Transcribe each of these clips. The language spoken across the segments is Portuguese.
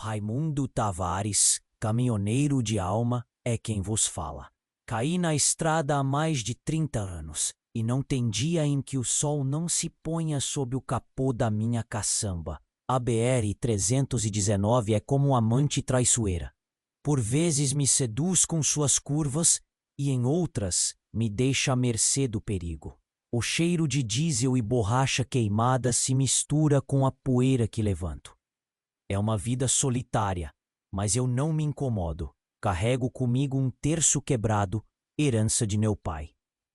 Raimundo Tavares, caminhoneiro de alma, é quem vos fala. Caí na estrada há mais de 30 anos, e não tem dia em que o sol não se ponha sob o capô da minha caçamba. A BR-319 é como uma amante traiçoeira. Por vezes me seduz com suas curvas e em outras me deixa à mercê do perigo. O cheiro de diesel e borracha queimada se mistura com a poeira que levanto. É uma vida solitária, mas eu não me incomodo. Carrego comigo um terço quebrado, herança de meu pai.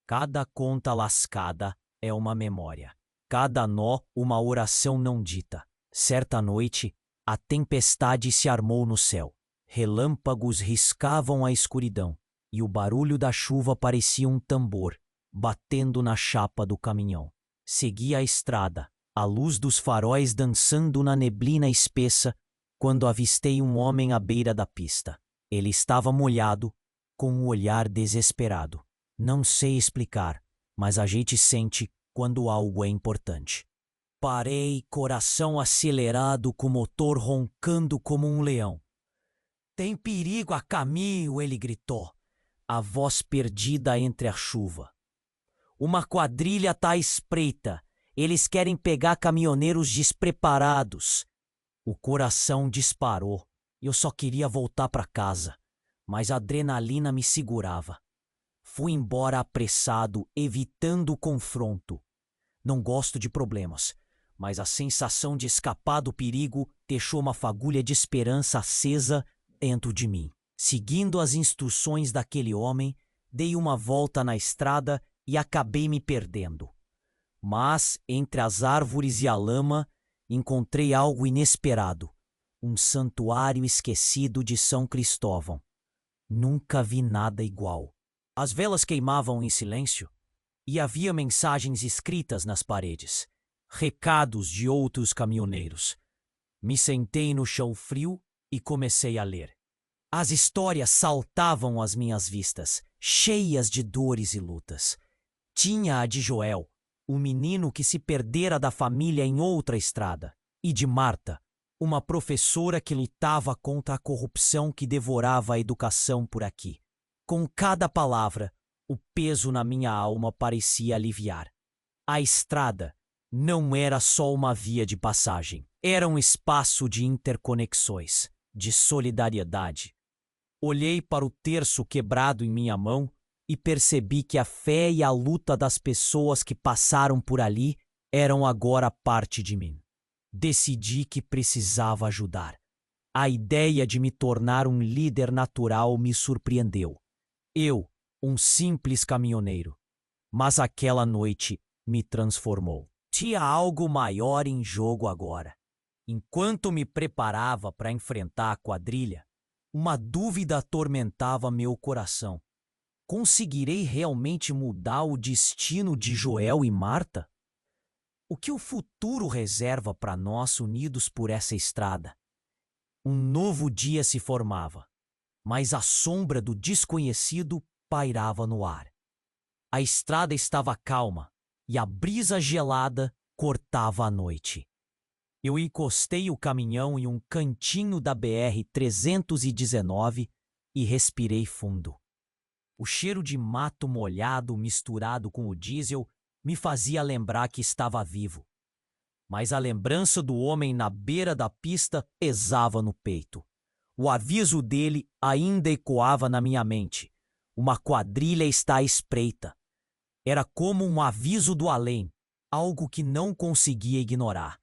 Cada conta lascada é uma memória. Cada nó, uma oração não dita. Certa noite, a tempestade se armou no céu. Relâmpagos riscavam a escuridão, e o barulho da chuva parecia um tambor, batendo na chapa do caminhão. Segui a estrada, a luz dos faróis dançando na neblina espessa, quando avistei um homem à beira da pista. Ele estava molhado, com um olhar desesperado. Não sei explicar, mas a gente sente quando algo é importante. Parei, coração acelerado, com o motor roncando como um leão. Tem perigo a caminho, ele gritou, a voz perdida entre a chuva. Uma quadrilha tá à espreita. Eles querem pegar caminhoneiros despreparados. O coração disparou. Eu só queria voltar para casa, mas a adrenalina me segurava. Fui embora apressado, evitando o confronto. Não gosto de problemas, mas a sensação de escapar do perigo deixou uma fagulha de esperança acesa dentro de mim. Seguindo as instruções daquele homem, dei uma volta na estrada e acabei me perdendo. Mas, entre as árvores e a lama, encontrei algo inesperado. Um santuário esquecido de São Cristóvão. Nunca vi nada igual. As velas queimavam em silêncio e havia mensagens escritas nas paredes. Recados de outros caminhoneiros. Me sentei no chão frio e comecei a ler. As histórias saltavam às minhas vistas, cheias de dores e lutas. Tinha a de Joel, o menino que se perdera da família em outra estrada, e de Marta, uma professora que lutava contra a corrupção que devorava a educação por aqui. Com cada palavra, o peso na minha alma parecia aliviar. A estrada não era só uma via de passagem, era um espaço de interconexões, de solidariedade. Olhei para o terço quebrado em minha mão e percebi que a fé e a luta das pessoas que passaram por ali eram agora parte de mim. Decidi que precisava ajudar. A ideia de me tornar um líder natural me surpreendeu. Eu, um simples caminhoneiro. Mas aquela noite me transformou. Tinha algo maior em jogo agora. Enquanto me preparava para enfrentar a quadrilha, uma dúvida atormentava meu coração. Conseguirei realmente mudar o destino de Joel e Marta? O que o futuro reserva para nós unidos por essa estrada? Um novo dia se formava, mas a sombra do desconhecido pairava no ar. A estrada estava calma e a brisa gelada cortava a noite. Eu encostei o caminhão em um cantinho da BR-319 e respirei fundo. O cheiro de mato molhado misturado com o diesel me fazia lembrar que estava vivo. Mas a lembrança do homem na beira da pista pesava no peito. O aviso dele ainda ecoava na minha mente. Uma quadrilha está à espreita. Era como um aviso do além, algo que não conseguia ignorar.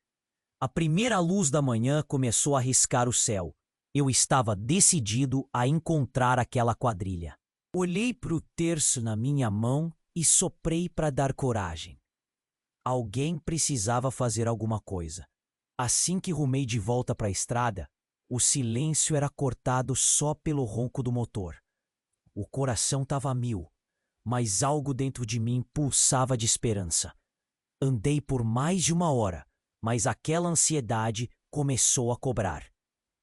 A primeira luz da manhã começou a riscar o céu. Eu estava decidido a encontrar aquela quadrilha. Olhei para o terço na minha mão e soprei para dar coragem. Alguém precisava fazer alguma coisa. Assim que rumei de volta para a estrada, o silêncio era cortado só pelo ronco do motor. O coração estava a mil, mas algo dentro de mim pulsava de esperança. Andei por mais de uma hora, mas aquela ansiedade começou a cobrar.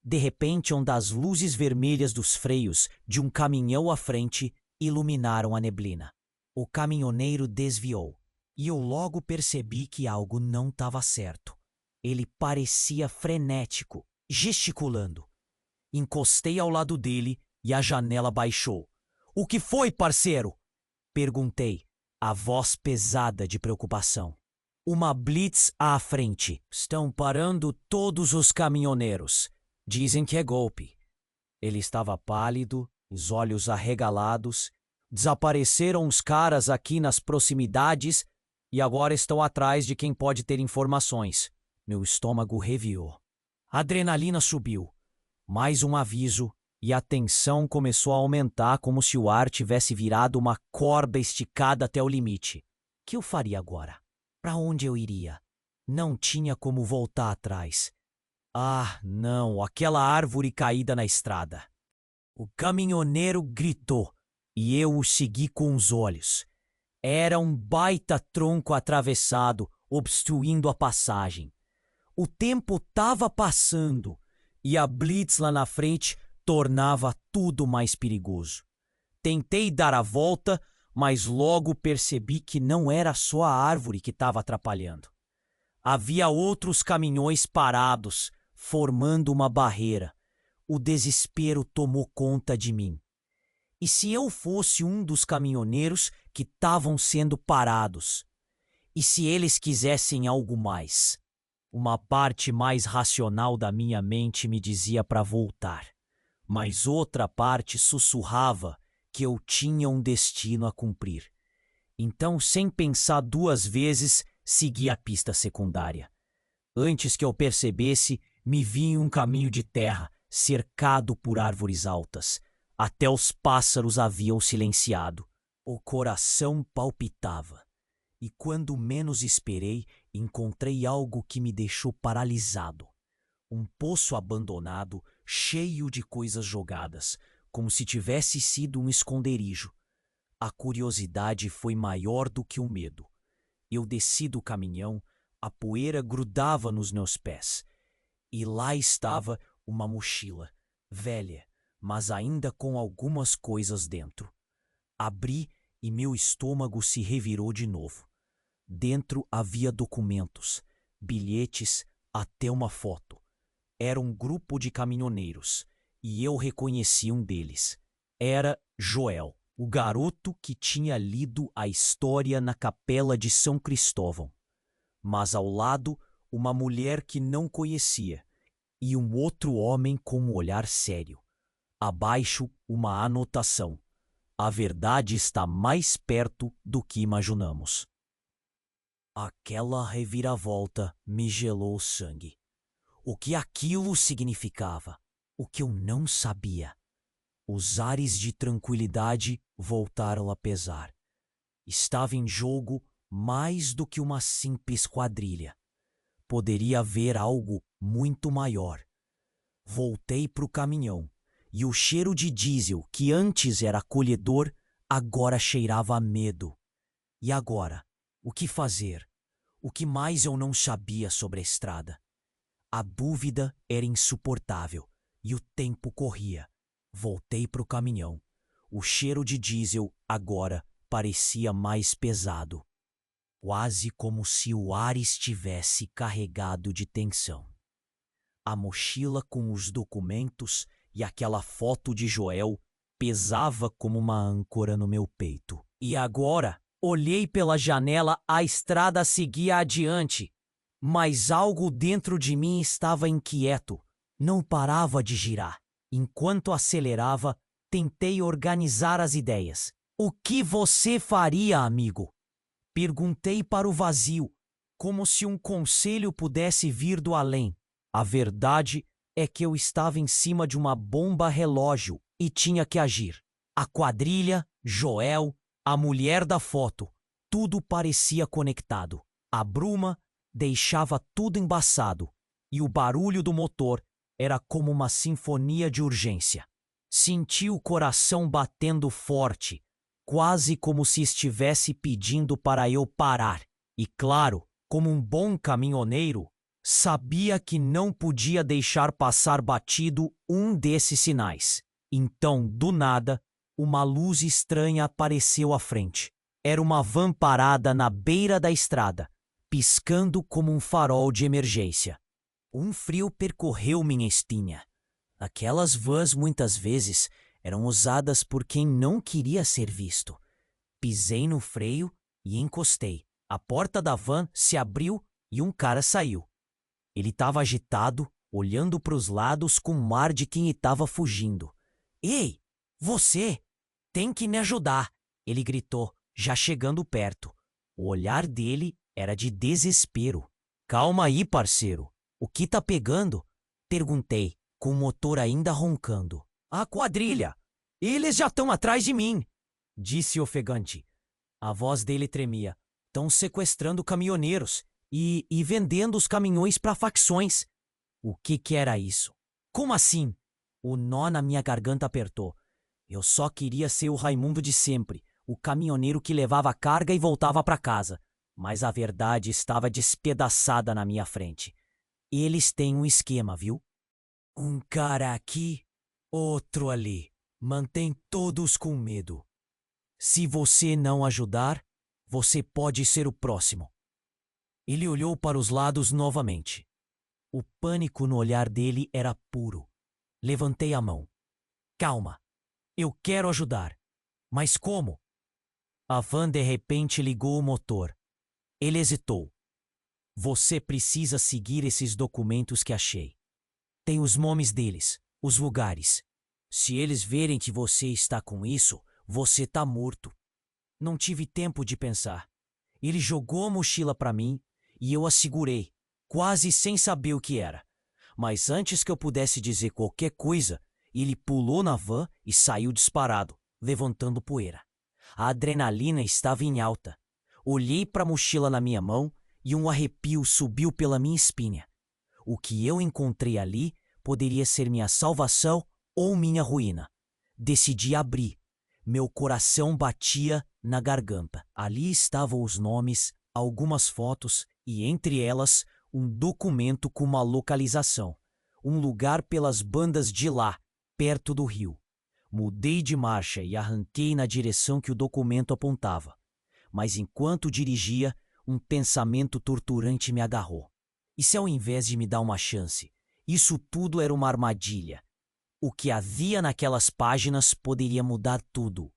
De repente, uma das luzes vermelhas dos freios de um caminhão à frente iluminaram a neblina. O caminhoneiro desviou, e eu logo percebi que algo não estava certo. Ele parecia frenético, gesticulando, Encostei ao lado dele e a janela baixou. "O que foi, parceiro?" perguntei, a voz pesada de preocupação. "Uma blitz à frente. Estão parando todos os caminhoneiros. Dizem que é golpe." Ele estava pálido, os olhos arregalados. "Desapareceram os caras aqui nas proximidades e agora estão atrás de quem pode ter informações." Meu estômago reviou. A adrenalina subiu. Mais um aviso e a tensão começou a aumentar como se o ar tivesse virado uma corda esticada até o limite. O que eu faria agora? Para onde eu iria? Não tinha como voltar atrás. Ah, não, aquela árvore caída na estrada. O caminhoneiro gritou e eu o segui com os olhos. Era um baita tronco atravessado, obstruindo a passagem. O tempo estava passando e a blitz lá na frente tornava tudo mais perigoso. Tentei dar a volta, mas logo percebi que não era só a árvore que estava atrapalhando. Havia outros caminhões parados, formando uma barreira. O desespero tomou conta de mim. E se eu fosse um dos caminhoneiros que estavam sendo parados? E se eles quisessem algo mais? Uma parte mais racional da minha mente me dizia para voltar, mas outra parte sussurrava que eu tinha um destino a cumprir. Então, sem pensar duas vezes, segui a pista secundária. Antes que eu percebesse, me vi em um caminho de terra, cercado por árvores altas. Até os pássaros haviam silenciado. O coração palpitava. E quando menos esperei, encontrei algo que me deixou paralisado. Um poço abandonado, cheio de coisas jogadas, como se tivesse sido um esconderijo. A curiosidade foi maior do que o medo. Eu desci do caminhão, a poeira grudava nos meus pés. E lá estava uma mochila, velha, mas ainda com algumas coisas dentro. Abri e meu estômago se revirou de novo. Dentro havia documentos, bilhetes, até uma foto. Era um grupo de caminhoneiros, e eu reconheci um deles. Era Joel, o garoto que tinha lido a história na capela de São Cristóvão. Mas ao lado, uma mulher que não conhecia, e um outro homem com um olhar sério. Abaixo, uma anotação. A verdade está mais perto do que imaginamos. Aquela reviravolta me gelou o sangue. O que aquilo significava? O que eu não sabia? Os ares de tranquilidade voltaram a pesar. Estava em jogo mais do que uma simples quadrilha. Poderia haver algo muito maior. Voltei para o caminhão, e o cheiro de diesel, que antes era acolhedor, agora cheirava a medo. E agora? O que fazer? O que mais eu não sabia sobre a estrada? A dúvida era insuportável e o tempo corria. Voltei para o caminhão. O cheiro de diesel agora parecia mais pesado, quase como se o ar estivesse carregado de tensão. A mochila com os documentos e aquela foto de Joel pesava como uma âncora no meu peito. E agora? Olhei pela janela, a estrada seguia adiante, mas algo dentro de mim estava inquieto. Não parava de girar. Enquanto acelerava, tentei organizar as ideias. "O que você faria, amigo?" perguntei para o vazio, como se um conselho pudesse vir do além. A verdade é que eu estava em cima de uma bomba relógio e tinha que agir. A quadrilha, Joel, a mulher da foto, tudo parecia conectado. A bruma deixava tudo embaçado e o barulho do motor era como uma sinfonia de urgência. Senti o coração batendo forte, quase como se estivesse pedindo para eu parar. E claro, como um bom caminhoneiro, sabia que não podia deixar passar batido um desses sinais. Então, do nada, uma luz estranha apareceu à frente. Era uma van parada na beira da estrada, piscando como um farol de emergência. Um frio percorreu minha espinha. Aquelas vans muitas vezes eram usadas por quem não queria ser visto. Pisei no freio e encostei. A porta da van se abriu e um cara saiu. Ele estava agitado, olhando para os lados com um ar de quem estava fugindo. Ei, você! Tem que me ajudar! Ele gritou, já chegando perto. O olhar dele era de desespero. Calma aí, parceiro. O que tá pegando? Perguntei, com o motor ainda roncando. A quadrilha! Eles já estão atrás de mim! Disse ofegante. A voz dele tremia. Estão sequestrando caminhoneiros e vendendo os caminhões para facções. O que era isso? Como assim? O nó na minha garganta apertou. Eu só queria ser o Raimundo de sempre, o caminhoneiro que levava carga e voltava para casa. Mas a verdade estava despedaçada na minha frente. Eles têm um esquema, viu? Um cara aqui, outro ali. Mantém todos com medo. Se você não ajudar, você pode ser o próximo. Ele olhou para os lados novamente. O pânico no olhar dele era puro. Levantei a mão. Calma. Eu quero ajudar. Mas como? A van de repente ligou o motor. Ele hesitou. Você precisa seguir esses documentos que achei. Tem os nomes deles, os lugares. Se eles verem que você está com isso, você tá morto. Não tive tempo de pensar. Ele jogou a mochila para mim e eu a segurei, quase sem saber o que era. Mas antes que eu pudesse dizer qualquer coisa, ele pulou na van e saiu disparado, levantando poeira. A adrenalina estava em alta. Olhei para a mochila na minha mão e um arrepio subiu pela minha espinha. O que eu encontrei ali poderia ser minha salvação ou minha ruína. Decidi abrir. Meu coração batia na garganta. Ali estavam os nomes, algumas fotos e, entre elas, um documento com uma localização. Um lugar pelas bandas de lá, perto do rio. Mudei de marcha e arranquei na direção que o documento apontava. Mas enquanto dirigia, um pensamento torturante me agarrou. E se ao invés de me dar uma chance, isso tudo era uma armadilha? O que havia naquelas páginas poderia mudar tudo.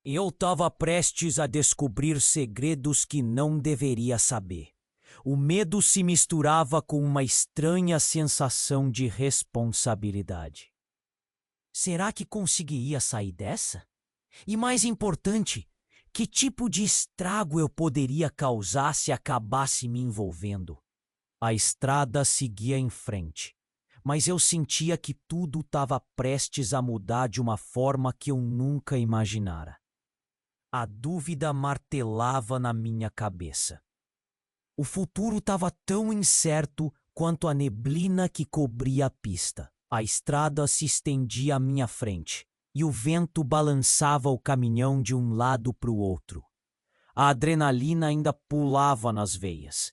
Eu estava prestes a descobrir segredos que não deveria saber. O medo se misturava com uma estranha sensação de responsabilidade. Será que conseguiria sair dessa? E mais importante, que tipo de estrago eu poderia causar se acabasse me envolvendo? A estrada seguia em frente, mas eu sentia que tudo estava prestes a mudar de uma forma que eu nunca imaginara. A dúvida martelava na minha cabeça. O futuro estava tão incerto quanto a neblina que cobria a pista. A estrada se estendia à minha frente e o vento balançava o caminhão de um lado para o outro. A adrenalina ainda pulava nas veias.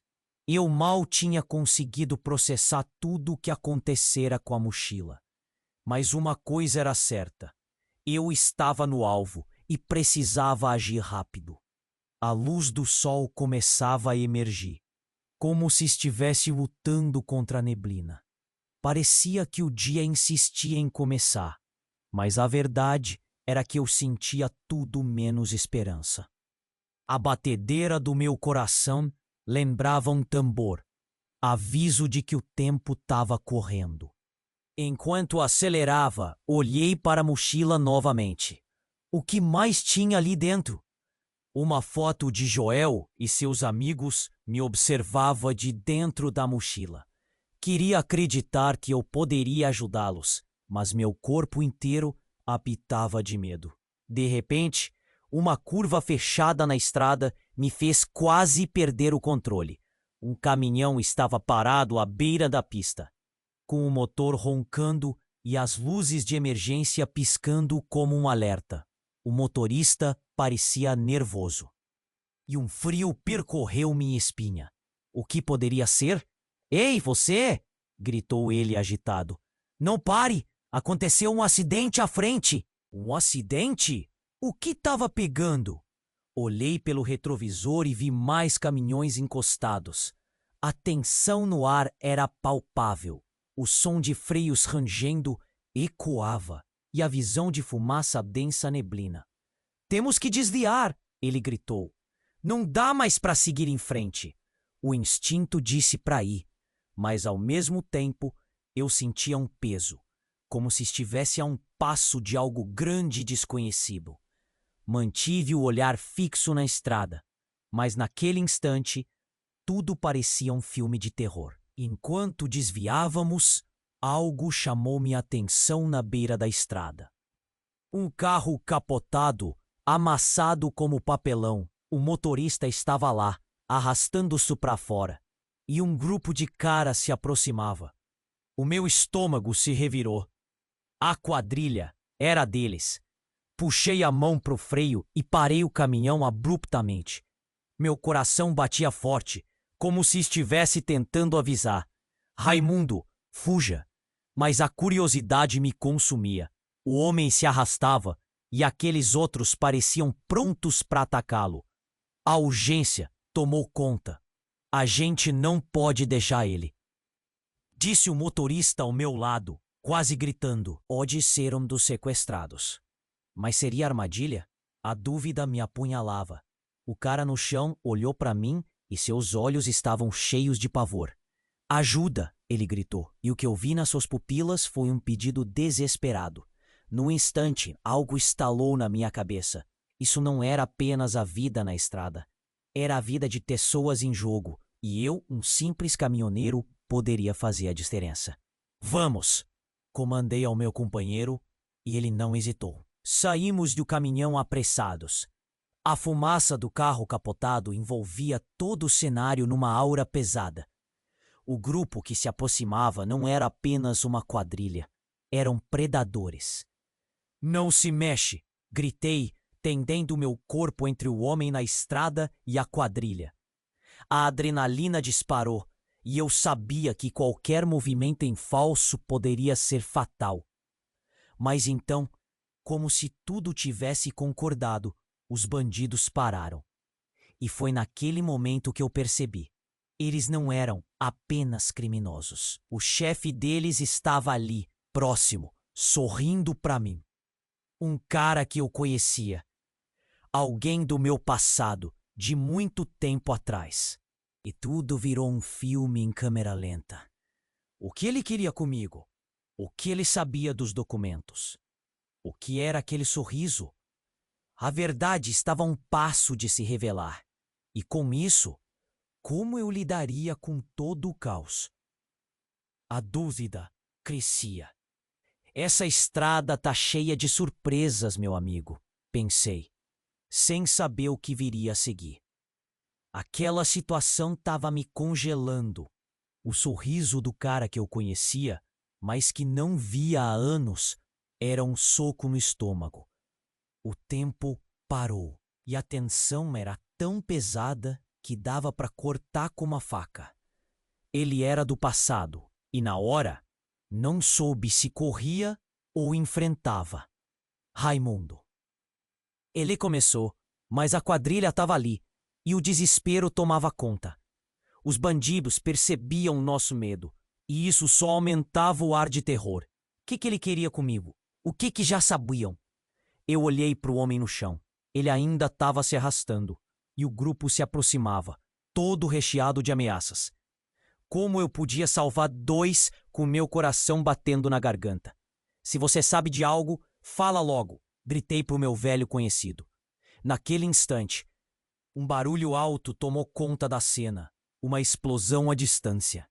Eu mal tinha conseguido processar tudo o que acontecera com a mochila. Mas uma coisa era certa. Eu estava no alvo e precisava agir rápido. A luz do sol começava a emergir, como se estivesse lutando contra a neblina. Parecia que o dia insistia em começar, mas a verdade era que eu sentia tudo menos esperança. A batedeira do meu coração lembrava um tambor, aviso de que o tempo estava correndo. Enquanto acelerava, olhei para a mochila novamente. O que mais tinha ali dentro? Uma foto de Joel e seus amigos me observava de dentro da mochila. Queria acreditar que eu poderia ajudá-los, mas meu corpo inteiro apitava de medo. De repente, uma curva fechada na estrada me fez quase perder o controle. Um caminhão estava parado à beira da pista, com o motor roncando e as luzes de emergência piscando como um alerta. O motorista parecia nervoso. E um frio percorreu minha espinha. O que poderia ser? Ei, você! Gritou ele agitado. Não pare! Aconteceu um acidente à frente! Um acidente? O que estava pegando? Olhei pelo retrovisor e vi mais caminhões encostados. A tensão no ar era palpável. O som de freios rangendo ecoava, e a visão de fumaça densa neblina. Temos que desviar, ele gritou. Não dá mais para seguir em frente. O instinto disse para ir, mas ao mesmo tempo eu sentia um peso, como se estivesse a um passo de algo grande e desconhecido. Mantive o olhar fixo na estrada, mas naquele instante tudo parecia um filme de terror. Enquanto desviávamos, algo chamou minha atenção na beira da estrada. Um carro capotado, amassado como papelão. O motorista estava lá, arrastando-se para fora, e um grupo de caras se aproximava. O meu estômago se revirou. A quadrilha era deles. Puxei a mão pro freio e parei o caminhão abruptamente. Meu coração batia forte, como se estivesse tentando avisar: Raimundo, fuja! Mas a curiosidade me consumia. O homem se arrastava e aqueles outros pareciam prontos para atacá-lo. A urgência tomou conta. A gente não pode deixar ele, disse o motorista ao meu lado, quase gritando. Pode ser um dos sequestrados. Mas seria armadilha? A dúvida me apunhalava. O cara no chão olhou para mim e seus olhos estavam cheios de pavor. Ajuda! Ele gritou, e o que eu vi nas suas pupilas foi um pedido desesperado. Num instante, algo estalou na minha cabeça. Isso não era apenas a vida na estrada. Era a vida de pessoas em jogo, e eu, um simples caminhoneiro, poderia fazer a diferença. Vamos! Comandei ao meu companheiro, e ele não hesitou. Saímos do caminhão apressados. A fumaça do carro capotado envolvia todo o cenário numa aura pesada. O grupo que se aproximava não era apenas uma quadrilha. Eram predadores. Não se mexe! Gritei, tendendo meu corpo entre o homem na estrada e a quadrilha. A adrenalina disparou, e eu sabia que qualquer movimento em falso poderia ser fatal. Mas então, como se tudo tivesse concordado, os bandidos pararam. E foi naquele momento que eu percebi. Eles não eram apenas criminosos. O chefe deles estava ali, próximo, sorrindo para mim. Um cara que eu conhecia. Alguém do meu passado, de muito tempo atrás. E tudo virou um filme em câmera lenta. O que ele queria comigo? O que ele sabia dos documentos? O que era aquele sorriso? A verdade estava a um passo de se revelar. E com isso, como eu lidaria com todo o caos? A dúvida crescia. Essa estrada tá cheia de surpresas, meu amigo, pensei, sem saber o que viria a seguir. Aquela situação estava me congelando. O sorriso do cara que eu conhecia, mas que não via há anos, era um soco no estômago. O tempo parou e a tensão era tão pesada que dava para cortar com uma faca. Ele era do passado e, na hora, não soube se corria ou enfrentava. Raimundo. Ele começou, mas a quadrilha estava ali e o desespero tomava conta. Os bandidos percebiam nosso medo e isso só aumentava o ar de terror. O que ele queria comigo? O que já sabiam? Eu olhei para o homem no chão. Ele ainda estava se arrastando e o grupo se aproximava, todo recheado de ameaças. Como eu podia salvar dois com meu coração batendo na garganta? Se você sabe de algo, fala logo, gritei para o meu velho conhecido. Naquele instante, um barulho alto tomou conta da cena, uma explosão à distância.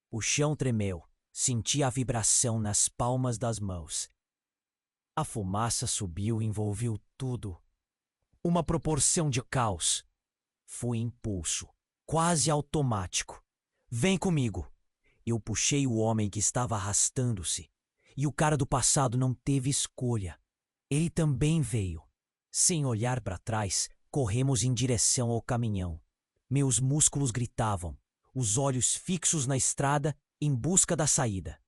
O chão tremeu, senti a vibração nas palmas das mãos. A fumaça subiu e envolveu tudo. Uma proporção de caos. Foi impulso, quase automático. Vem comigo. Eu puxei o homem que estava arrastando-se. E o cara do passado não teve escolha. Ele também veio. Sem olhar para trás, corremos em direção ao caminhão. Meus músculos gritavam, os olhos fixos na estrada em busca da saída.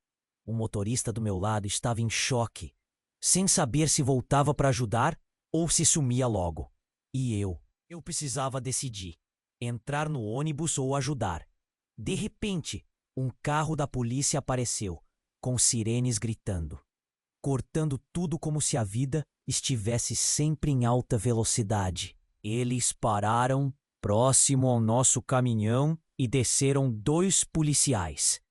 O motorista do meu lado estava em choque, sem saber se voltava para ajudar ou se sumia logo. E eu precisava decidir, entrar no ônibus ou ajudar. De repente, um carro da polícia apareceu, com sirenes gritando. cortando tudo como se a vida estivesse sempre em alta velocidade. Eles pararam próximo ao nosso caminhão e desceram 2 policiais.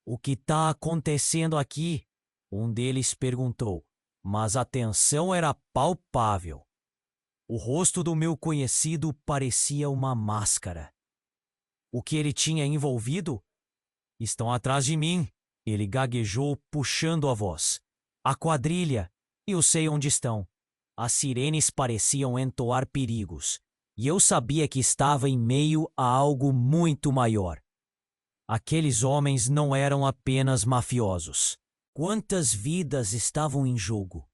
"O que está acontecendo aqui?" Um deles perguntou, mas a tensão era palpável. O rosto do meu conhecido parecia uma máscara. O que ele tinha envolvido? "Estão atrás de mim", ele gaguejou, puxando a voz. "A quadrilha, eu sei onde estão." As sirenes pareciam entoar perigos, e eu sabia que estava em meio a algo muito maior. Aqueles homens não eram apenas mafiosos. Quantas vidas estavam em jogo?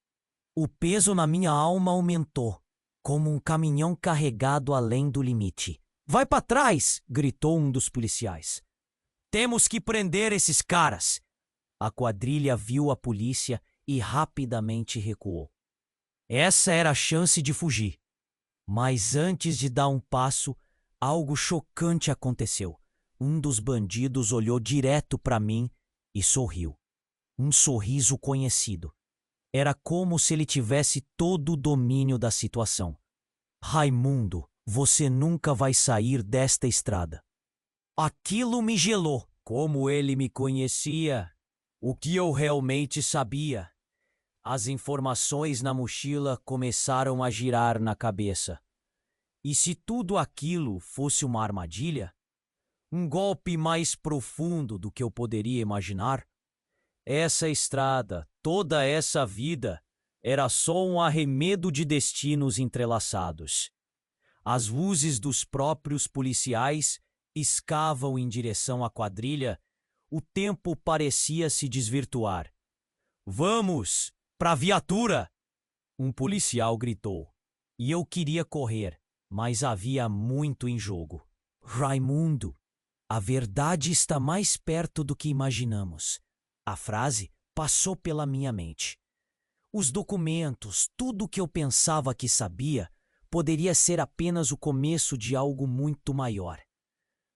O peso na minha alma aumentou, como um caminhão carregado além do limite. "Vai para trás!" gritou um dos policiais. "Temos que prender esses caras!" A quadrilha viu a polícia e rapidamente recuou. Essa era a chance de fugir. Mas antes de dar um passo, algo chocante aconteceu. Um dos bandidos olhou direto para mim e sorriu. Um sorriso conhecido. Era como se ele tivesse todo o domínio da situação. "Raimundo, você nunca vai sair desta estrada." Aquilo me gelou. Como ele me conhecia? O que eu realmente sabia? As informações na mochila começaram a girar na cabeça. E se tudo aquilo fosse uma armadilha? Um golpe mais profundo do que eu poderia imaginar? Essa estrada, toda essa vida, era só um arremedo de destinos entrelaçados. As luzes dos próprios policiais piscavam em direção à quadrilha. O tempo parecia se desvirtuar. "Vamos! Pra viatura!" Um policial gritou. E eu queria correr, mas havia muito em jogo. "Raimundo, a verdade está mais perto do que imaginamos." A frase passou pela minha mente. Os documentos, tudo o que eu pensava que sabia, poderia ser apenas o começo de algo muito maior.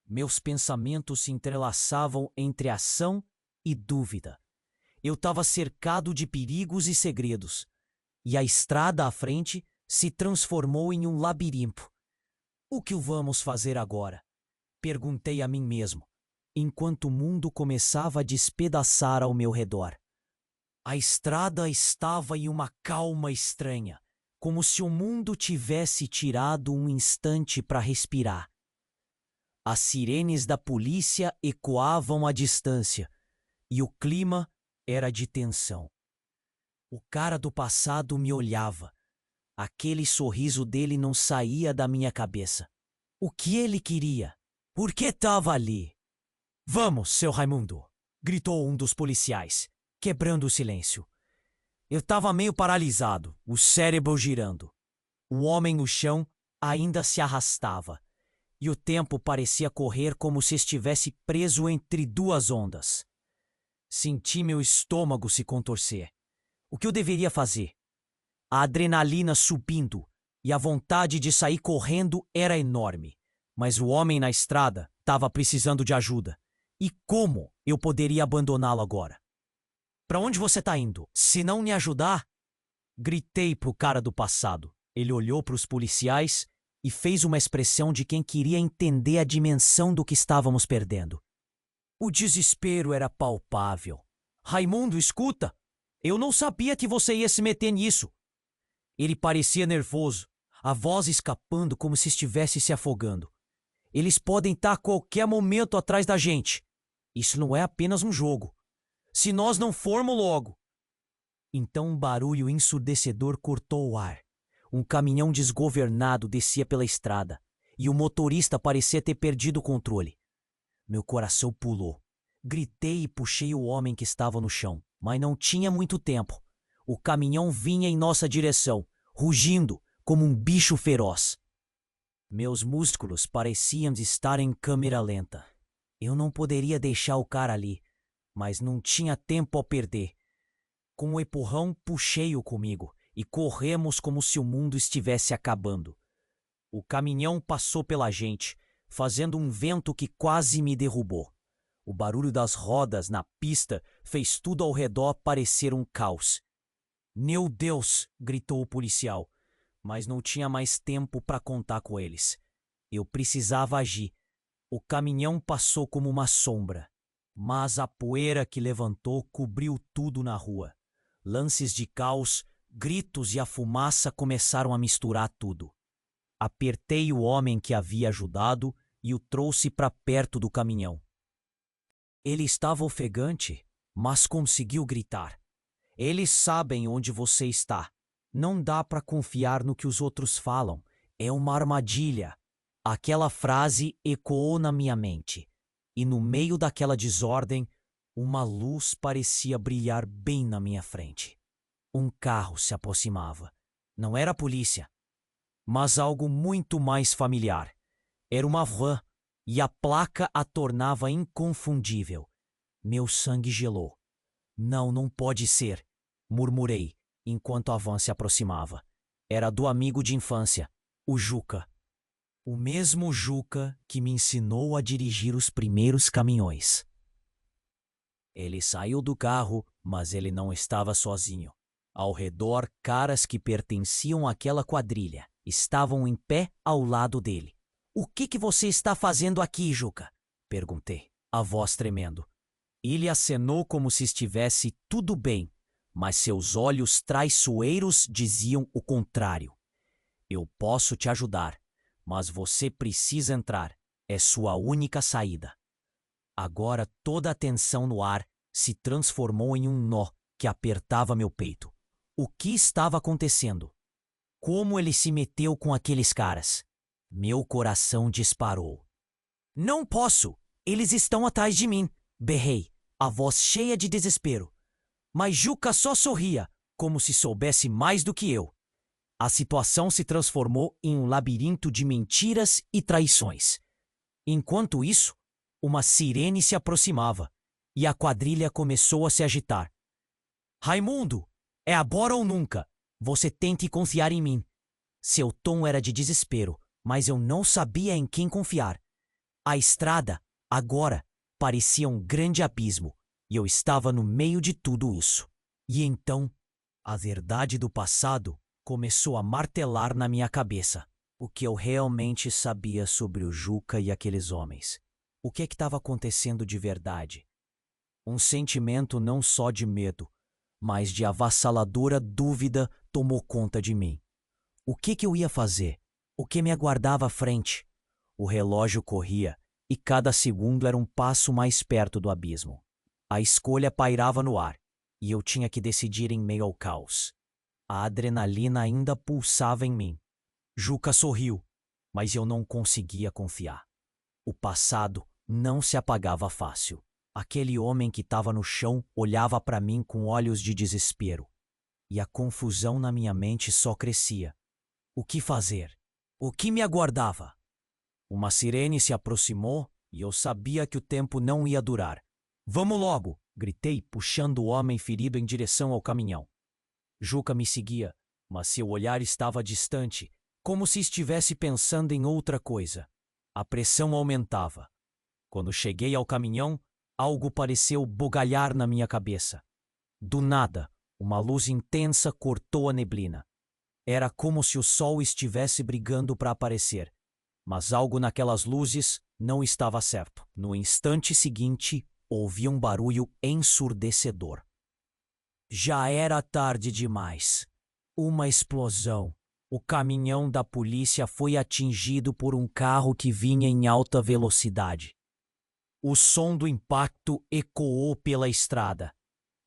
Meus pensamentos se entrelaçavam entre ação e dúvida. Eu estava cercado de perigos e segredos, e a estrada à frente se transformou em um labirinto. "O que vamos fazer agora?" perguntei a mim mesmo, enquanto o mundo começava a despedaçar ao meu redor. A estrada estava em uma calma estranha, como se o mundo tivesse tirado um instante para respirar. As sirenes da polícia ecoavam à distância, e o clima era de tensão. O cara do passado me olhava. Aquele sorriso dele não saía da minha cabeça. O que ele queria? Por que estava ali? "Vamos, seu Raimundo!" gritou um dos policiais, quebrando o silêncio. Eu estava meio paralisado, o cérebro girando. O homem no chão ainda se arrastava, e o tempo parecia correr como se estivesse preso entre 2 ondas. Senti meu estômago se contorcer. O que eu deveria fazer? A adrenalina subindo e a vontade de sair correndo era enorme. Mas o homem na estrada estava precisando de ajuda. E como eu poderia abandoná-lo agora? "Para onde você está indo? Se não me ajudar?" Gritei pro cara do passado. Ele olhou para os policiais e fez uma expressão de quem queria entender a dimensão do que estávamos perdendo. O desespero era palpável. "Raimundo, escuta! Eu não sabia que você ia se meter nisso." Ele parecia nervoso, a voz escapando como se estivesse se afogando. "Eles podem estar a qualquer momento atrás da gente. Isso não é apenas um jogo. Se nós não formos logo." Então um barulho ensurdecedor cortou o ar. Um caminhão desgovernado descia pela estrada, e o motorista parecia ter perdido o controle. Meu coração pulou. Gritei e puxei o homem que estava no chão, mas não tinha muito tempo. O caminhão vinha em nossa direção, rugindo como um bicho feroz. Meus músculos pareciam estar em câmera lenta. Eu não poderia deixar o cara ali, mas não tinha tempo a perder. Com um empurrão, puxei-o comigo e corremos como se o mundo estivesse acabando. O caminhão passou pela gente, fazendo um vento que quase me derrubou. O barulho das rodas na pista fez tudo ao redor parecer um caos. Meu Deus! Gritou o policial, mas não tinha mais tempo para contar com eles. Eu precisava agir. O caminhão passou como uma sombra, mas a poeira que levantou cobriu tudo na rua. Lances de caos, gritos e a fumaça começaram a misturar tudo. Apertei o homem que havia ajudado e o trouxe para perto do caminhão. Ele estava ofegante, mas conseguiu gritar. Eles sabem onde você está. Não dá para confiar no que os outros falam. É uma armadilha. Aquela frase ecoou na minha mente. E no meio daquela desordem, uma luz parecia brilhar bem na minha frente. Um carro se aproximava. Não era a polícia, mas algo muito mais familiar. Era uma van, e a placa a tornava inconfundível. Meu sangue gelou. Não pode ser, murmurei, enquanto a van se aproximava. Era do amigo de infância, o Juca. O mesmo Juca que me ensinou a dirigir os primeiros caminhões. Ele saiu do carro, mas ele não estava sozinho. Ao redor, caras que pertenciam àquela quadrilha estavam em pé ao lado dele. O que você está fazendo aqui, Juca? Perguntei, a voz tremendo. Ele acenou como se estivesse tudo bem, mas seus olhos traiçoeiros diziam o contrário. Eu posso te ajudar, mas você precisa entrar. É sua única saída. Agora toda a tensão no ar se transformou em um nó que apertava meu peito. O que estava acontecendo? Como ele se meteu com aqueles caras? Meu coração disparou. Não posso! Eles estão atrás de mim! Berrei, a voz cheia de desespero. Mas Juca só sorria, como se soubesse mais do que eu. A situação se transformou em um labirinto de mentiras e traições. Enquanto isso, uma sirene se aproximava e a quadrilha começou a se agitar. Raimundo, é agora ou nunca. Você tem que confiar em mim. Seu tom era de desespero, mas eu não sabia em quem confiar. A estrada, agora, parecia um grande abismo e eu estava no meio de tudo isso. E então, a verdade do passado começou a martelar na minha cabeça. O que eu realmente sabia sobre o Juca e aqueles homens. O que estava acontecendo de verdade? Um sentimento não só de medo, mas de avassaladora dúvida tomou conta de mim. O que eu ia fazer? O que me aguardava à frente? O relógio corria e cada segundo era um passo mais perto do abismo. A escolha pairava no ar e eu tinha que decidir em meio ao caos. A adrenalina ainda pulsava em mim. Juca sorriu, mas eu não conseguia confiar. O passado não se apagava fácil. Aquele homem que estava no chão olhava para mim com olhos de desespero. E a confusão na minha mente só crescia. O que fazer? O que me aguardava? Uma sirene se aproximou e eu sabia que o tempo não ia durar. Vamos logo! Gritei, puxando o homem ferido em direção ao caminhão. Juca me seguia, mas seu olhar estava distante, como se estivesse pensando em outra coisa. A pressão aumentava. Quando cheguei ao caminhão, algo pareceu bugalhar na minha cabeça. Do nada, uma luz intensa cortou a neblina. Era como se o sol estivesse brigando para aparecer. Mas algo naquelas luzes não estava certo. No instante seguinte, ouvi um barulho ensurdecedor. Já era tarde demais. Uma explosão. O caminhão da polícia foi atingido por um carro que vinha em alta velocidade. O som do impacto ecoou pela estrada.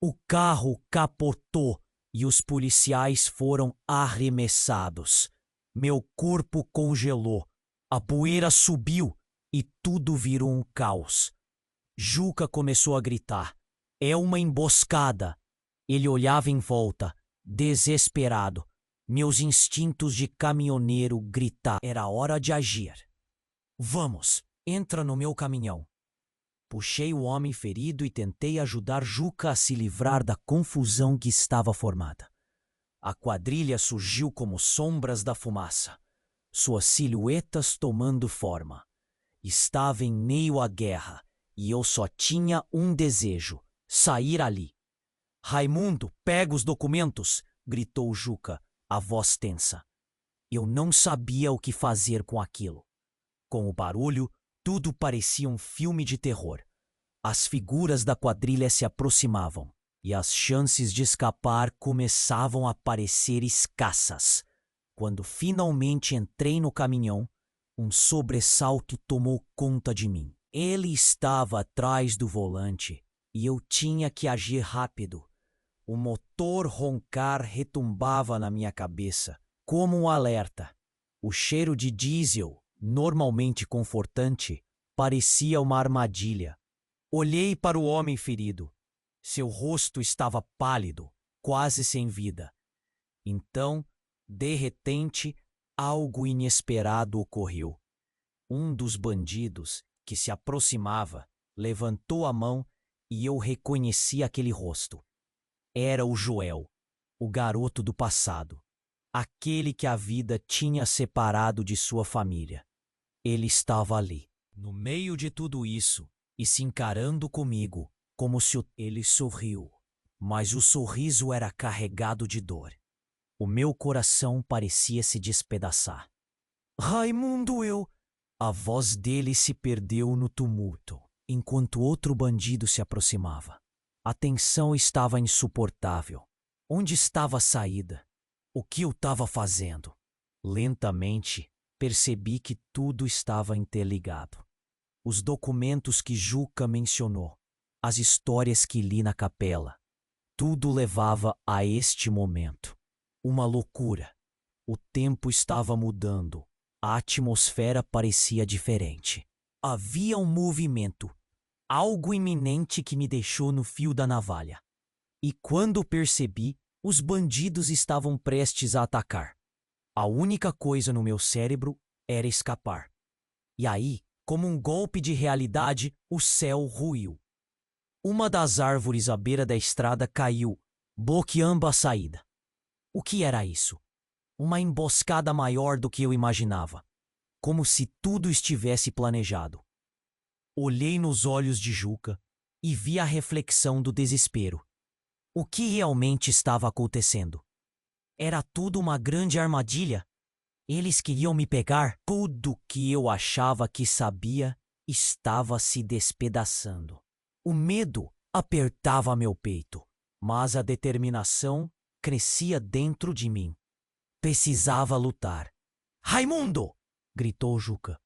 O carro capotou e os policiais foram arremessados. Meu corpo congelou. A poeira subiu e tudo virou um caos. Juca começou a gritar. É uma emboscada. Ele olhava em volta, desesperado. Meus instintos de caminhoneiro gritavam. Era hora de agir. Vamos, entra no meu caminhão. Puxei o homem ferido e tentei ajudar Juca a se livrar da confusão que estava formada. A quadrilha surgiu como sombras da fumaça, suas silhuetas tomando forma. Estava em meio à guerra, e eu só tinha um desejo: sair ali. Raimundo, pega os documentos! Gritou Juca, a voz tensa. Eu não sabia o que fazer com aquilo. Com o barulho, tudo parecia um filme de terror. As figuras da quadrilha se aproximavam e as chances de escapar começavam a parecer escassas. Quando finalmente entrei no caminhão, um sobressalto tomou conta de mim. Ele estava atrás do volante e eu tinha que agir rápido. O motor roncar retumbava na minha cabeça, como um alerta. O cheiro de diesel, normalmente confortante, parecia uma armadilha. Olhei para o homem ferido. Seu rosto estava pálido, quase sem vida. Então, de repente, algo inesperado ocorreu. Um dos bandidos, que se aproximava, levantou a mão e eu reconheci aquele rosto. Era o Joel, o garoto do passado, aquele que a vida tinha separado de sua família. Ele estava ali, no meio de tudo isso, e se encarando comigo, como se ele sorriu. Mas o sorriso era carregado de dor. O meu coração parecia se despedaçar. Raimundo, eu... A voz dele se perdeu no tumulto, enquanto outro bandido se aproximava. A tensão estava insuportável. Onde estava a saída? O que eu estava fazendo? Lentamente, percebi que tudo estava interligado. Os documentos que Juca mencionou, as histórias que li na capela, tudo levava a este momento. Uma loucura. O tempo estava mudando. A atmosfera parecia diferente. Havia um movimento, algo iminente que me deixou no fio da navalha. E quando percebi, os bandidos estavam prestes a atacar. A única coisa no meu cérebro era escapar. E aí, como um golpe de realidade, o céu ruiu. Uma das árvores à beira da estrada caiu, bloqueando a saída. O que era isso? Uma emboscada maior do que eu imaginava. Como se tudo estivesse planejado. Olhei nos olhos de Juca e vi a reflexão do desespero. O que realmente estava acontecendo? Era tudo uma grande armadilha? Eles queriam me pegar? Tudo que eu achava que sabia estava se despedaçando. O medo apertava meu peito, mas a determinação crescia dentro de mim. Precisava lutar. Raimundo! Gritou Juca.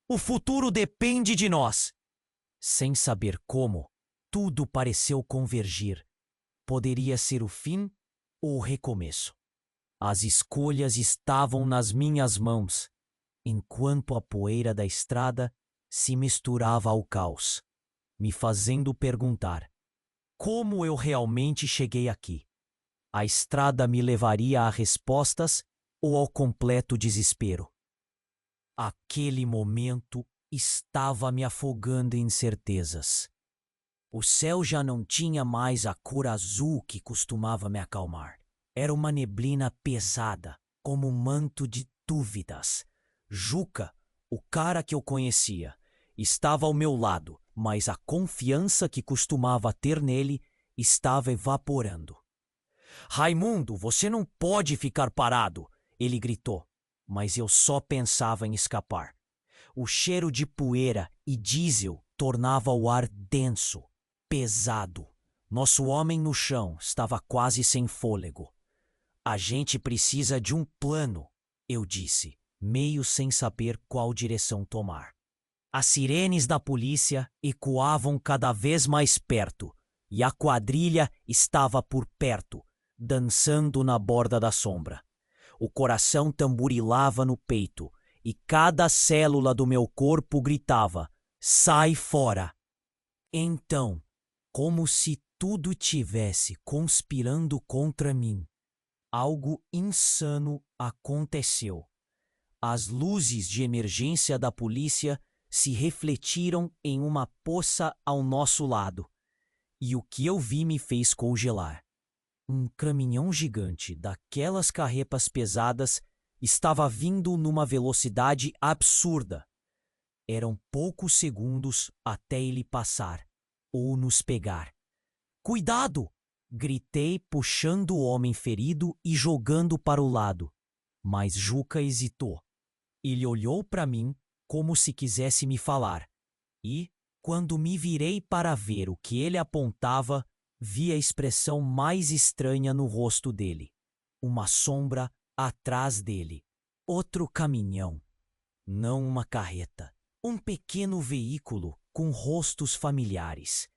O futuro depende de nós! Sem saber como, tudo pareceu convergir. Poderia ser o fim ou o recomeço. As escolhas estavam nas minhas mãos, enquanto a poeira da estrada se misturava ao caos, me fazendo perguntar: como eu realmente cheguei aqui? A estrada me levaria a respostas ou ao completo desespero? Aquele momento estava me afogando em incertezas. O céu já não tinha mais a cor azul que costumava me acalmar. Era uma neblina pesada, como um manto de dúvidas. Juca, o cara que eu conhecia, estava ao meu lado, mas a confiança que costumava ter nele estava evaporando. Raimundo, você não pode ficar parado! Ele gritou, mas eu só pensava em escapar. O cheiro de poeira e diesel tornava o ar denso, pesado. Nosso homem no chão estava quase sem fôlego. A gente precisa de um plano, eu disse, meio sem saber qual direção tomar. As sirenes da polícia ecoavam cada vez mais perto e a quadrilha estava por perto, dançando na borda da sombra. O coração tamborilava no peito e cada célula do meu corpo gritava: sai fora! Então, como se tudo tivesse conspirando contra mim, algo insano aconteceu. As luzes de emergência da polícia se refletiram em uma poça ao nosso lado, e o que eu vi me fez congelar. Um caminhão gigante daquelas carretas pesadas estava vindo numa velocidade absurda. Eram poucos segundos até ele passar ou nos pegar. Cuidado! Gritei, puxando o homem ferido e jogando para o lado. Mas Juca hesitou. Ele olhou para mim como se quisesse me falar. E, quando me virei para ver o que ele apontava, vi a expressão mais estranha no rosto dele. Uma sombra atrás dele. Outro caminhão. Não uma carreta. Um pequeno veículo com rostos familiares.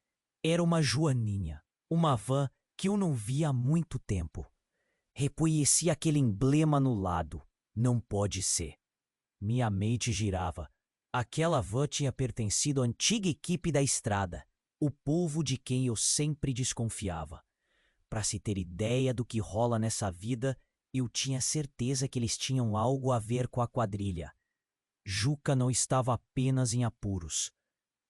Era uma joaninha. Uma van que eu não via há muito tempo. Reconheci aquele emblema no lado. Não pode ser. Minha mente girava. Aquela van tinha pertencido à antiga equipe da estrada, o povo de quem eu sempre desconfiava. Para se ter ideia do que rola nessa vida, eu tinha certeza que eles tinham algo a ver com a quadrilha. Juca não estava apenas em apuros.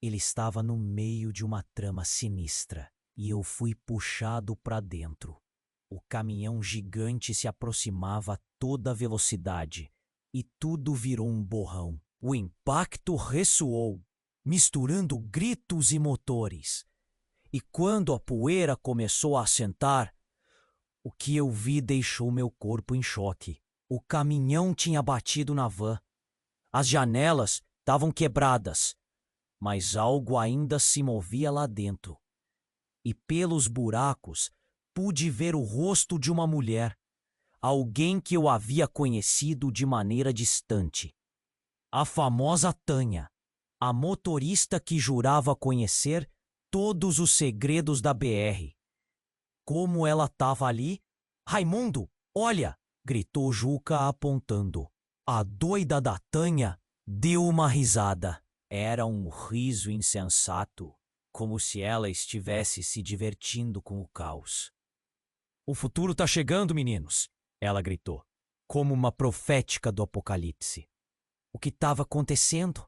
Ele estava no meio de uma trama sinistra, e eu fui puxado para dentro. O caminhão gigante se aproximava a toda velocidade, e tudo virou um borrão. O impacto ressoou, misturando gritos e motores. E quando a poeira começou a assentar, o que eu vi deixou meu corpo em choque. O caminhão tinha batido na van. As janelas estavam quebradas, mas algo ainda se movia lá dentro. E pelos buracos pude ver o rosto de uma mulher, alguém que eu havia conhecido de maneira distante. A famosa Tânia, a motorista que jurava conhecer todos os segredos da BR. Como ela estava ali? Raimundo, olha! Gritou Juca apontando. A doida da Tânia deu uma risada. Era um riso insensato, como se ela estivesse se divertindo com o caos. O futuro tá chegando, meninos! Ela gritou, como uma profética do apocalipse. O que estava acontecendo?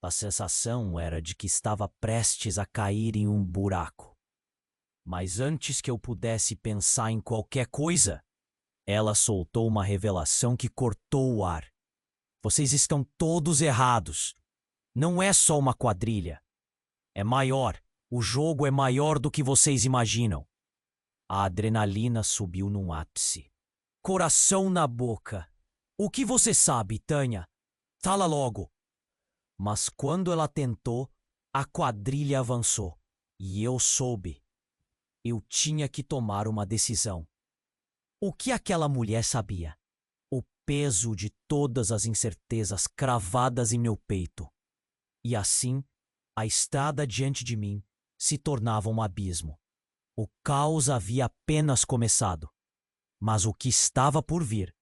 A sensação era de que estava prestes a cair em um buraco. Mas antes que eu pudesse pensar em qualquer coisa, ela soltou uma revelação que cortou o ar. Vocês estão todos errados. Não é só uma quadrilha. É maior. O jogo é maior do que vocês imaginam. A adrenalina subiu num ápice. Coração na boca. O que você sabe, Tânia? Fala logo. Mas quando ela tentou, a quadrilha avançou. E eu soube. Eu tinha que tomar uma decisão. O que aquela mulher sabia? O peso de todas as incertezas cravadas em meu peito. E assim, a estrada diante de mim se tornava um abismo. O caos havia apenas começado. Mas o que estava por vir?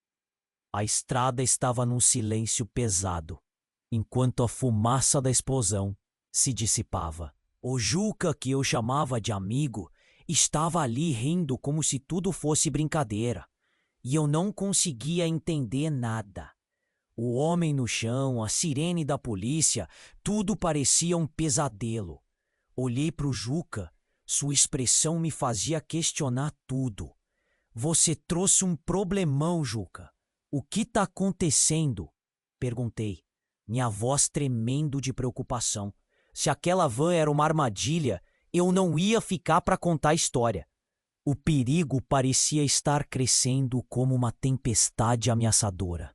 A estrada estava num silêncio pesado, enquanto a fumaça da explosão se dissipava. O Juca, que eu chamava de amigo, estava ali rindo como se tudo fosse brincadeira, e eu não conseguia entender nada. O homem no chão, a sirene da polícia, tudo parecia um pesadelo. Olhei para o Juca, sua expressão me fazia questionar tudo. Você trouxe um problemão, Juca. O que está acontecendo? Perguntei, minha voz tremendo de preocupação. Se aquela van era uma armadilha, eu não ia ficar para contar a história. O perigo parecia estar crescendo como uma tempestade ameaçadora.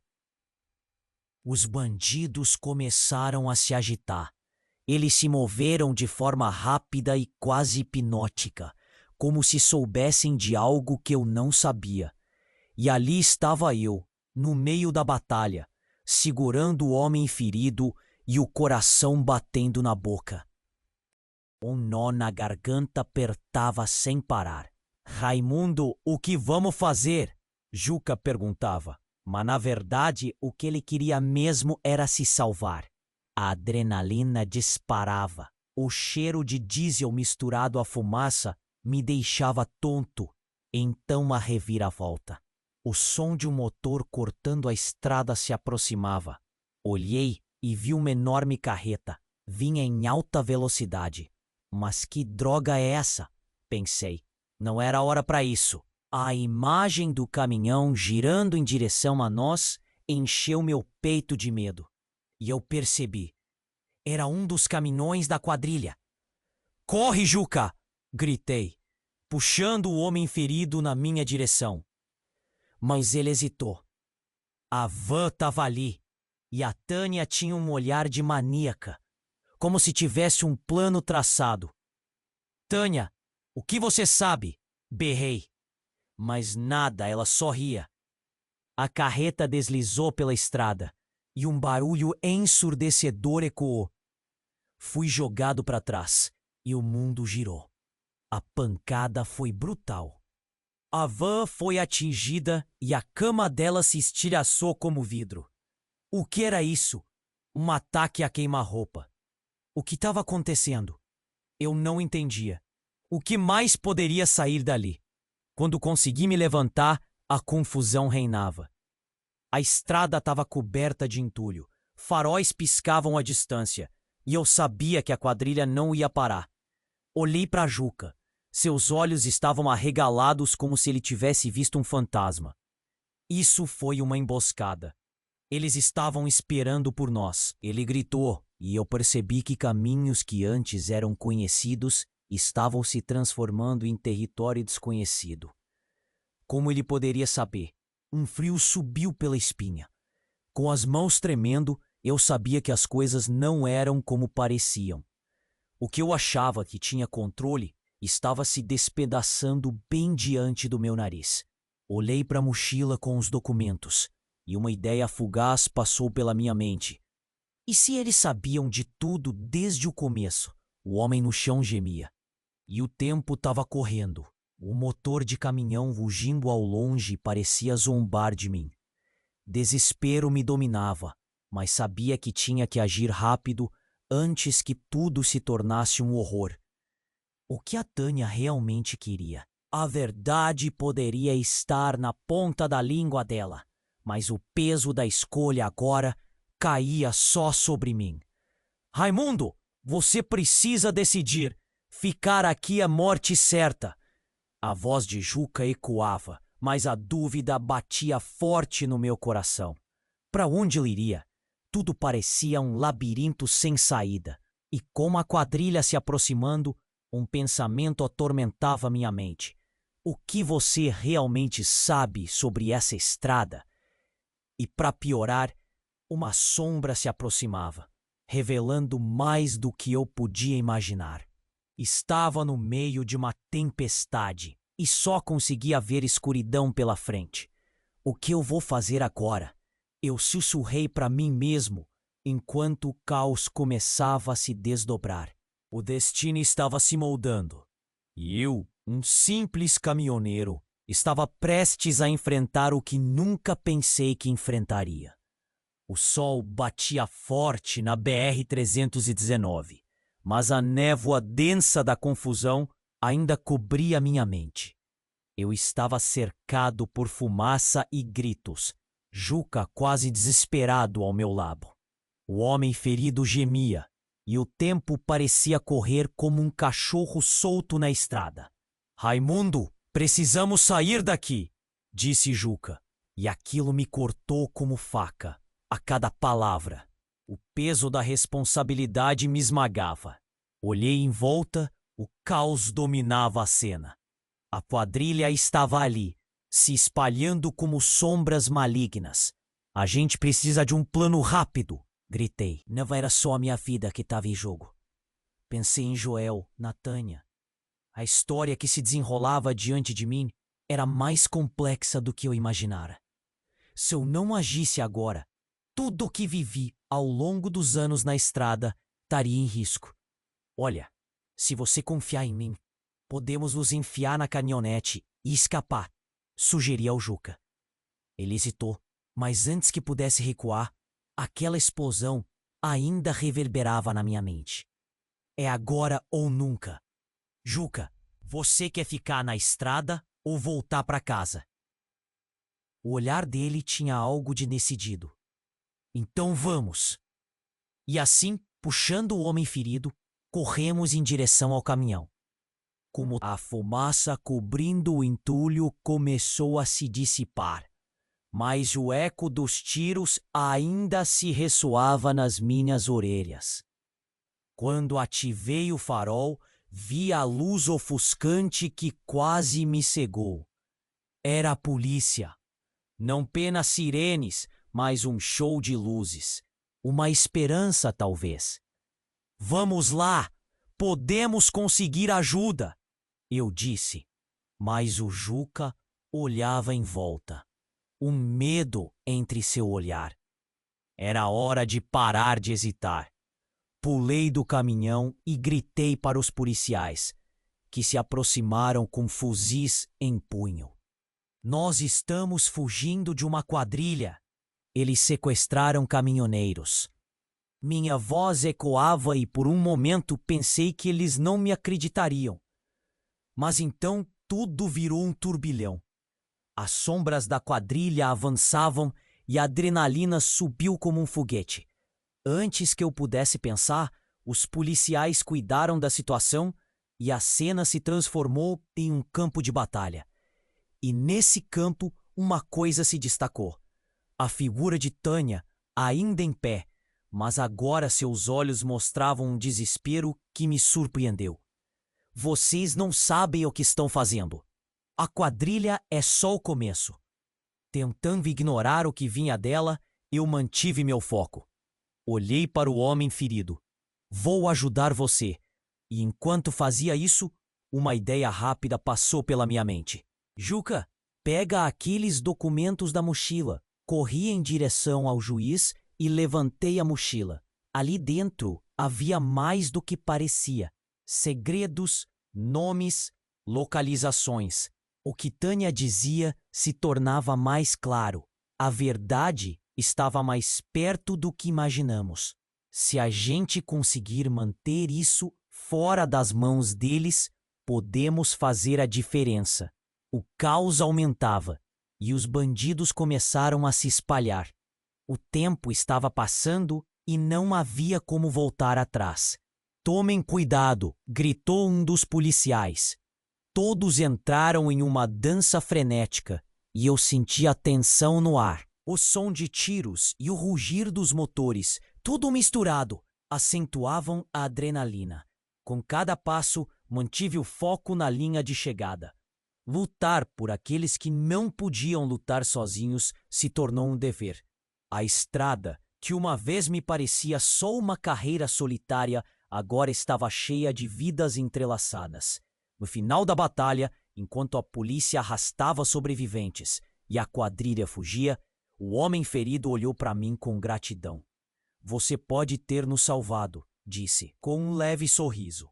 Os bandidos começaram a se agitar. Eles se moveram de forma rápida e quase hipnótica, como se soubessem de algo que eu não sabia. E ali estava eu, no meio da batalha, segurando o homem ferido e o coração batendo na boca. Um nó na garganta apertava sem parar. Raimundo, o que vamos fazer? Juca perguntava. Mas na verdade o que ele queria mesmo era se salvar. A adrenalina disparava. O cheiro de diesel misturado à fumaça me deixava tonto. Então a reviravolta. O som de um motor cortando a estrada se aproximava. Olhei e vi uma enorme carreta. Vinha em alta velocidade. Mas que droga é essa? Pensei. Não era hora para isso. A imagem do caminhão girando em direção a nós encheu meu peito de medo. E eu percebi. Era um dos caminhões da quadrilha. Corre, Juca! Gritei, puxando o homem ferido na minha direção. Mas ele hesitou. A van estava ali, e a Tânia tinha um olhar de maníaca, como se tivesse um plano traçado. Tânia, o que você sabe? Berrei. Mas nada, ela só ria. A carreta deslizou pela estrada, e um barulho ensurdecedor ecoou. Fui jogado para trás, e o mundo girou. A pancada foi brutal. A van foi atingida e a cama dela se estilhaçou como vidro. O que era isso? Um ataque a queima-roupa. O que estava acontecendo? Eu não entendia. O que mais poderia sair dali? Quando consegui me levantar, a confusão reinava. A estrada estava coberta de entulho. Faróis piscavam à distância, e eu sabia que a quadrilha não ia parar. Olhei para Juca. Seus olhos estavam arregalados como se ele tivesse visto um fantasma. Isso foi uma emboscada. Eles estavam esperando por nós. Ele gritou, e eu percebi que caminhos que antes eram conhecidos estavam se transformando em território desconhecido. Como ele poderia saber? Um frio subiu pela espinha. Com as mãos tremendo, eu sabia que as coisas não eram como pareciam. O que eu achava que tinha controle estava se despedaçando bem diante do meu nariz. Olhei para a mochila com os documentos, e uma ideia fugaz passou pela minha mente. E se eles sabiam de tudo desde o começo? O homem no chão gemia. E o tempo estava correndo. O motor de caminhão rugindo ao longe parecia zombar de mim. Desespero me dominava, mas sabia que tinha que agir rápido antes que tudo se tornasse um horror. O que a Tânia realmente queria? A verdade poderia estar na ponta da língua dela, mas o peso da escolha agora caía só sobre mim. Raimundo, você precisa decidir. Ficar aqui é morte certa. A voz de Juca ecoava, mas a dúvida batia forte no meu coração. Para onde ele iria? Tudo parecia um labirinto sem saída, e com a quadrilha se aproximando, um pensamento atormentava minha mente. O que você realmente sabe sobre essa estrada? E para piorar, uma sombra se aproximava, revelando mais do que eu podia imaginar. Estava no meio de uma tempestade e só conseguia ver escuridão pela frente. O que eu vou fazer agora? Eu sussurrei para mim mesmo, enquanto o caos começava a se desdobrar. O destino estava se moldando, e eu, um simples caminhoneiro, estava prestes a enfrentar o que nunca pensei que enfrentaria. O sol batia forte na BR-319, mas a névoa densa da confusão ainda cobria minha mente. Eu estava cercado por fumaça e gritos, Juca quase desesperado ao meu lado. O homem ferido gemia, e o tempo parecia correr como um cachorro solto na estrada. Raimundo, precisamos sair daqui, disse Juca, e aquilo me cortou como faca, a cada palavra. O peso da responsabilidade me esmagava. Olhei em volta, o caos dominava a cena. A quadrilha estava ali, se espalhando como sombras malignas. A gente precisa de um plano rápido, gritei. Não era só a minha vida que estava em jogo. Pensei em Joel, na Tânia. A história que se desenrolava diante de mim era mais complexa do que eu imaginara. Se eu não agisse agora, tudo o que vivi ao longo dos anos na estrada estaria em risco. Olha, se você confiar em mim, podemos nos enfiar na caminhonete e escapar, sugeri ao Juca. Ele hesitou, mas antes que pudesse recuar, aquela explosão ainda reverberava na minha mente. É agora ou nunca. Juca, você quer ficar na estrada ou voltar para casa? O olhar dele tinha algo de decidido. Então vamos. E assim, puxando o homem ferido, corremos em direção ao caminhão. Como a fumaça cobrindo o entulho começou a se dissipar, mas o eco dos tiros ainda se ressoava nas minhas orelhas. Quando ativei o farol, vi a luz ofuscante que quase me cegou. Era a polícia. Não apenas sirenes, mas um show de luzes. Uma esperança, talvez. Vamos lá! Podemos conseguir ajuda! Eu disse, mas o Juca olhava em volta. Um medo entre seu olhar. Era hora de parar de hesitar. Pulei do caminhão e gritei para os policiais, que se aproximaram com fuzis em punho. Nós estamos fugindo de uma quadrilha. Eles sequestraram caminhoneiros. Minha voz ecoava e por um momento pensei que eles não me acreditariam. Mas então tudo virou um turbilhão. As sombras da quadrilha avançavam e a adrenalina subiu como um foguete. Antes que eu pudesse pensar, os policiais cuidaram da situação e a cena se transformou em um campo de batalha. E nesse campo, uma coisa se destacou. A figura de Tânia, ainda em pé, mas agora seus olhos mostravam um desespero que me surpreendeu. Vocês não sabem o que estão fazendo. A quadrilha é só o começo. Tentando ignorar o que vinha dela, eu mantive meu foco. Olhei para o homem ferido. Vou ajudar você. E enquanto fazia isso, uma ideia rápida passou pela minha mente. Juca, pega aqueles documentos da mochila. Corri em direção ao juiz e levantei a mochila. Ali dentro havia mais do que parecia. Segredos, nomes, localizações. O que Tânia dizia se tornava mais claro. A verdade estava mais perto do que imaginamos. Se a gente conseguir manter isso fora das mãos deles, podemos fazer a diferença. O caos aumentava e os bandidos começaram a se espalhar. O tempo estava passando e não havia como voltar atrás. Tomem cuidado, gritou um dos policiais. Todos entraram em uma dança frenética e eu senti a tensão no ar. O som de tiros e o rugir dos motores, tudo misturado, acentuavam a adrenalina. Com cada passo, mantive o foco na linha de chegada. Lutar por aqueles que não podiam lutar sozinhos se tornou um dever. A estrada, que uma vez me parecia só uma carreira solitária, agora estava cheia de vidas entrelaçadas. No final da batalha, enquanto a polícia arrastava sobreviventes e a quadrilha fugia, o homem ferido olhou para mim com gratidão. Você pode ter nos salvado, disse, com um leve sorriso.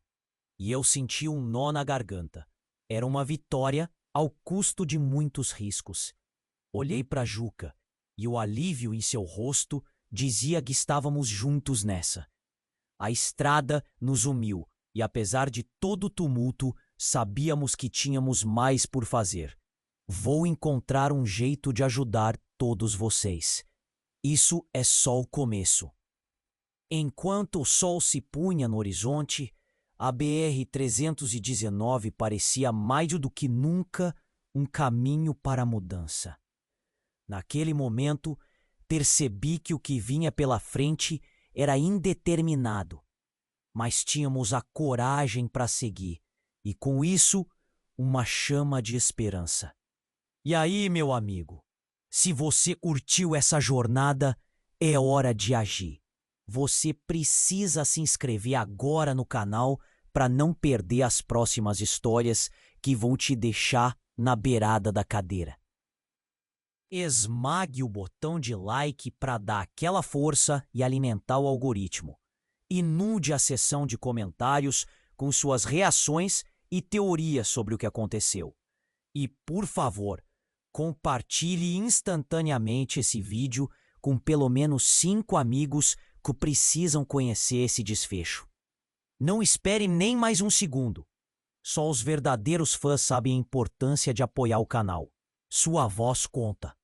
E eu senti um nó na garganta. Era uma vitória ao custo de muitos riscos. Olhei para Juca e o alívio em seu rosto dizia que estávamos juntos nessa. A estrada nos uniu e, apesar de todo o tumulto, sabíamos que tínhamos mais por fazer. Vou encontrar um jeito de ajudar todos vocês. Isso é só o começo. Enquanto o sol se punha no horizonte, a BR-319 parecia mais do que nunca um caminho para a mudança. Naquele momento, percebi que o que vinha pela frente era indeterminado, mas tínhamos a coragem para seguir e, com isso, uma chama de esperança. E aí, meu amigo, se você curtiu essa jornada, é hora de agir. Você precisa se inscrever agora no canal para não perder as próximas histórias que vão te deixar na beirada da cadeira. Esmague o botão de like para dar aquela força e alimentar o algoritmo. Inunde a seção de comentários com suas reações e teorias sobre o que aconteceu. E, por favor, compartilhe instantaneamente esse vídeo com pelo menos 5 amigos que precisam conhecer esse desfecho. Não espere nem mais um segundo. Só os verdadeiros fãs sabem a importância de apoiar o canal. Sua voz conta.